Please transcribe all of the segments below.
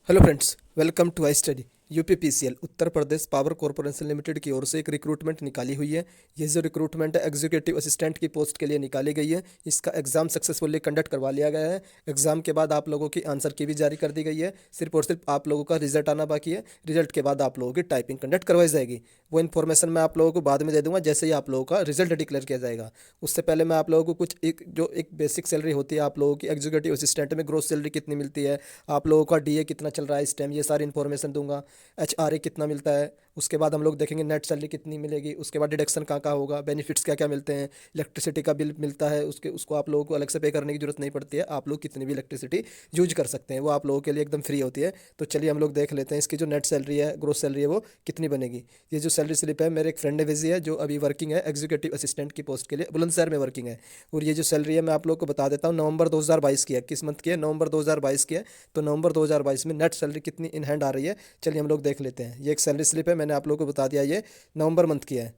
Hello friends, welcome to I study. UPPCL Uttar Pradesh Power Corporation Limited की ओर से एक रिक्रूटमेंट निकाली हुई है। ये जो रिक्रूटमेंट है एग्जीक्यूटिव असिस्टेंट की पोस्ट के लिए निकाली गई है। इसका एग्ज़ाम सक्सेसफुली कंडक्ट करवा लिया गया है। एग्ज़ाम के बाद आप लोगों की आंसर की भी जारी कर दी गई है। सिर्फ और सिर्फ आप लोगों का रिजल्ट आना बाकी है। रिजल्ट के बाद आप लोगों की टाइपिंग कंडक्ट करवाई जाएगी। वो इन्फॉर्मेशन मैं आप लोगों को बाद में दे दूंगा जैसे ही आप लोगों का रिजल्ट डिक्लेयर किया जाएगा। उससे पहले मैं आप लोगों को कुछ एक बेसिक सैलरी होती है आप लोगों की एग्जीक्यूटिव असिस्टेंट में ग्रोस सैलरी कितनी मिलती है, आप लोगों का डीए कितना चल रहा है इस टाइम, ये सारी इन्फॉर्मेशन दूंगा। एचआरए कितना मिलता है, उसके बाद हम लोग देखेंगे नेट सैलरी कितनी मिलेगी, उसके बाद डिडक्शन कहाँ कहाँ होगा, बेनिफिट्स क्या क्या मिलते हैं, इलेक्ट्रिसिटी का बिल मिलता है उसको आप लोगों को अलग से पे करने की जरूरत नहीं पड़ती है। आप लोग कितनी भी इलेक्ट्रिसिटी यूज कर सकते हैं, वो आप लोगों के लिए एकदम फ्री होती है। तो चलिए हम लोग देख लेते हैं इसकी जो नेट सैलरी है, ग्रोस सैलरी है, वो कितनी बनेगी। ये जो सैलरी स्लिप है मेरे एक फ्रेंड ने भेजी है जो अभी वर्किंग है एग्जीक्यूटिव असिस्टेंट की पोस्ट के लिए, बुलंदशहर में वर्किंग है। और ये जो सैलरी है मैं आप लोग को बता देता हूँ, नवंबर 2022 की है। किस मंथ की है? नवंबर 2022 की है। तो नवंबर 2022 में नेट सैलरी कितनी इन हैंड आ रही है, चलिए हम लोग देख लेते हैं। ये एक सैलरी स्लिप है, मैंने आप लोगों को बता दिया, ये नवंबर मंथ की है।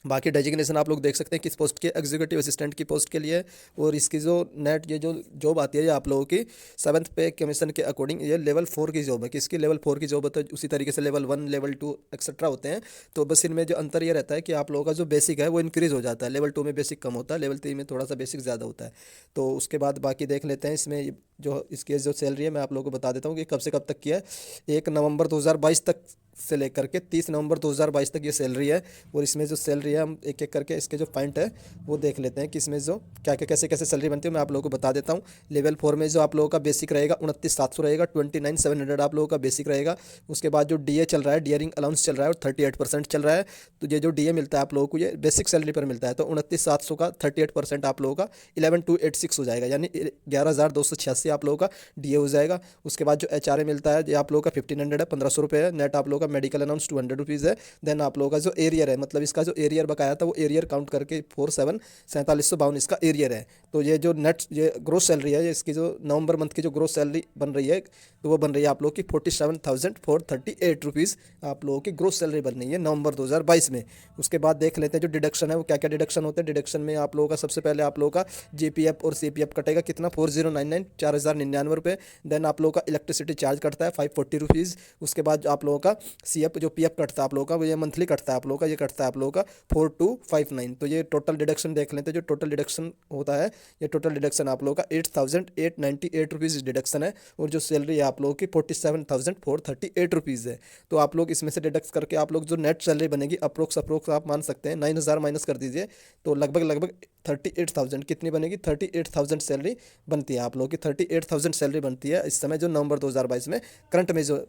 बाकी डेजिग्नेशन आप लोग देख सकते हैं किस पोस्ट की, एग्जीक्यूटिव असिस्टेंट की पोस्ट के लिए। और इसकी जो नेट ये जो जॉब आती है ये आप लोगों की 7th पे कमीशन के अकॉर्डिंग ये लेवल 4 की जॉब है। किसकी? लेवल 4 की जॉब है। तो उसी तरीके से लेवल 1 लेवल 2 एक्सेट्रा होते हैं। तो बस इनमें जो अंतर ये रहता है कि आप लोगों का जो बेसिक है वो इंक्रीज़ हो जाता है। लेवल 2 में बेसिक कम होता है, लेवल 3 में थोड़ा सा बेसिक ज़्यादा होता है। तो उसके बाद बाकी देख लेते हैं इसमें जो इसकी जो सैलरी है मैं आप लोगों को बता देता हूँ कि कब से कब तक की है। 1 नवंबर 2022 तक से लेकर के 30 नवंबर 2022 तक ये सैलरी है। और इसमें जो सैलरी है हम एक एक करके इसके जो पॉइंट है वो देख लेते हैं कि इसमें जो क्या क्या कैसे कैसे सैलरी बनती है मैं आप लोगों को बता देता हूँ। लेवल 4 में जो आप लोगों का बेसिक रहेगा 29,700 रहेगा, 29,700 आप लोगों का बेसिक रहेगा। उसके बाद जो डीए चल रहा है, डियरिंग अलाउंस चल रहा है, और 38% चल रहा है। तो ये जो डीए मिलता है आप लोगों को ये बेसिक सैलरी पर मिलता है। तो 29,700 का 38% आप लोगों का 11,286 हो जाएगा, यानी 11,286 आप लोगों का डीए हो जाएगा। उसके बाद जो एचआरए मिलता है ये आप लोगों का 1500 है, 1500 रुपये है। नेट आप लोगों का मेडिकल अलाउंस 200 रुपीज़ है। देन आप लोगों का जो एरियर है, मतलब इसका जो एरियर बकाया था वो एरियर काउंट करके 47,4752 इसका एरियर है। तो ये जो नेट ये ग्रोस सैलरी है, ये इसकी जो नवंबर मंथ की जो ग्रोस सैलरी बन रही है तो वो बन रही है आप लोगों की 47,438 रुपीज़ आप लोगों की ग्रोस सैलरी बन रही है नवंबर 2022 में। उसके बाद देख लेते हैं जो डिडक्शन है वो क्या क्या डिडक्शन होते हैं। डिडक्शन में आप लोगों का सबसे पहले आप लोगों का जीपीएफ और सीपीएफ कटेगा, कितना? 4099 4,099 रुपये। देन आप लोगों का इलेक्ट्रिसिटी चार्ज कटता है 540 रुपीज़। उसके बाद आप लोगों का सीएफ जो पीएफ कटता है आप लोगों का वो ये मंथली कटता है आप लोगों का, ये कटता है आप लोगों का 4259। तो ये टोटल डिडक्शन देख लेते हैं। जो टोटल डिडक्शन होता है ये टोटल डिडक्शन आप लोगों का 8,898 रुपीज़ डिडक्शन है। और जो सैलरी है आप लोगों की 47,438 है। तो आप लोग इसमें से डिडक्ट करके आप लोग जो नेट सैलरी बनेगी अप्रोक्स अप्रोक्स आप मान सकते हैं 9,000 माइनस कर दीजिए तो लगभग लगभग 38,000 कितनी बनेगी? 38,000 सैलरी बनती है आप लोगों की। 38,000 सैलरी बनती है इस समय जो नवंबर 2022 में करंट में जो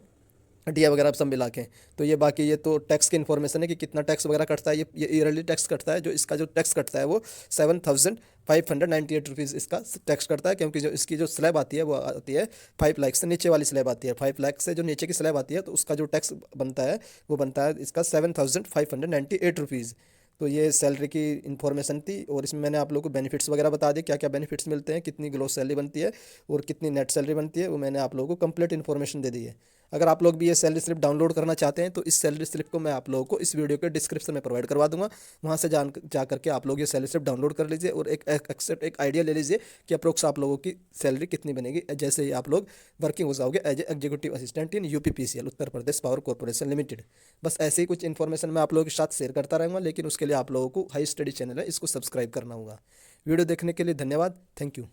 डीए वगैरह सब मिला के। तो ये बाकी ये तो टैक्स की इन्फॉर्मेशन है कि कितना टैक्स वगैरह कटता है। ये ईयरली टैक्स कटता है। जो इसका जो टैक्स कटता है वो 7,598 इसका टैक्स कटता है, क्योंकि जो इसकी जो स्लैब आती है वो आती है 5 लाख से नीचे वाली स्लैब आती है। 5 लाख से जो नीचे की स्लैब आती है तो उसका जो टैक्स बनता है वो बनता है इसका 7,598 रुपीज़। तो ये सैलरी की इन्फॉर्मेशन थी। और इसमें मैंने आप लोगों को बेनिफिट्स वगैरह बता दिए, क्या क्या बेनिफिट्स मिलते हैं, कितनी ग्रोस सैलरी बनती है और कितनी नेट सैलरी बनती है, वो मैंने आप लोगों को कंप्लीट इन्फॉर्मेशन दे दी है। अगर आप लोग भी ये सैलरी स्लिप डाउनलोड करना चाहते हैं तो इस सैलरी स्लिप को मैं आप लोगों को इस वीडियो के डिस्क्रिप्शन में प्रोवाइड करवा दूंगा। वहाँ से जा करके आप लोग ये सैलरी स्लिप डाउनलोड कर लीजिए और एक आइडिया ले लीजिए कि अप्रोक्स आप लोगों की सैलरी कितनी बनेगी जैसे ही आप लोग वर्किंग हो जाओगे as a executive assistant in UPPCL Uttar Pradesh Power Corporation Limited. बस ऐसे ही कुछ इन्फॉर्मेशन मैं आप लोगों के साथ शेयर करता रहूँगा, लेकिन उसके लिए आप लोगों को हाई स्टडी चैनल है इसको सब्सक्राइब करना होगा। वीडियो देखने के लिए धन्यवाद। Thank you.